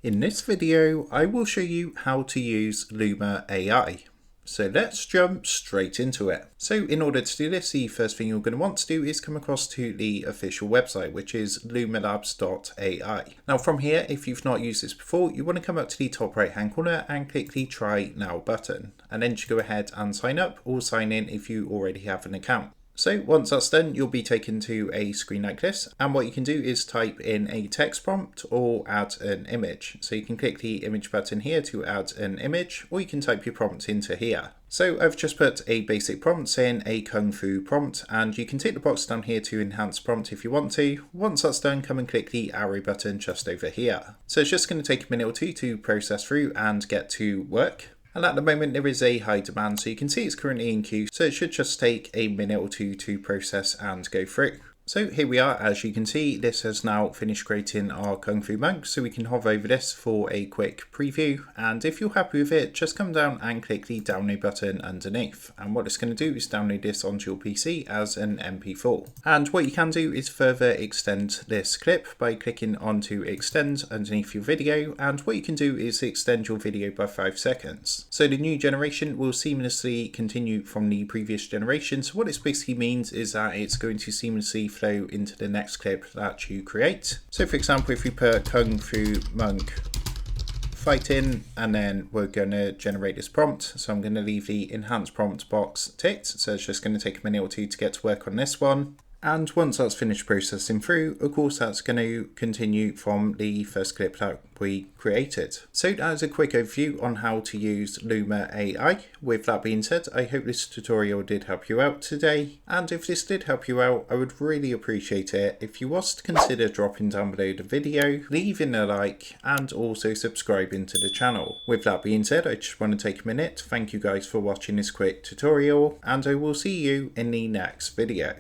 In this video, I will show you how to use Luma AI. So let's jump straight into it. So in order to do this, the first thing you're going to want to do is come across to the official website, which is lumalabs.ai. Now from here, if you've not used this before, you want to come up to the top right hand corner and click the Try Now button. And then just go ahead and sign up or sign in if you already have an account. So once that's done, you'll be taken to a screen like this, and what you can do is type in a text prompt or add an image. So you can click the image button here to add an image, or you can type your prompt into here. So I've just put a basic prompt saying a Kung Fu prompt, and you can tick the box down here to enhance prompt if you want to. Once that's done, come and click the arrow button just over here. So it's just going to take a minute or two to process through and get to work. And at the moment there is a high demand, so you can see it's currently in queue, so it should just take a minute or two to process and go through. So here we are. As you can see, this has now finished creating our Kung Fu monk, so we can hover over this for a quick preview, and if you're happy with it, just come down and click the download button underneath, and what it's going to do is download this onto your PC as an MP4. And what you can do is further extend this clip by clicking onto extend underneath your video, and what you can do is extend your video by 5 seconds. So the new generation will seamlessly continue from the previous generation, so what this basically means is that it's going to seamlessly flow into the next clip that you create. So for example, if we put Kung Fu monk fighting, and then we're going to generate this prompt. So I'm going to leave the enhance prompt box ticked. So it's just going to take a minute or two to get to work on this one. And once that's finished processing through, of course, that's going to continue from the first clip that we created. So that is a quick overview on how to use Luma AI. With that being said, I hope this tutorial did help you out today. And if this did help you out, I would really appreciate it if you was to consider dropping down below the video, leaving a like, and also subscribing to the channel. With that being said, I just want to take a minute to thank you guys for watching this quick tutorial, and I will see you in the next video.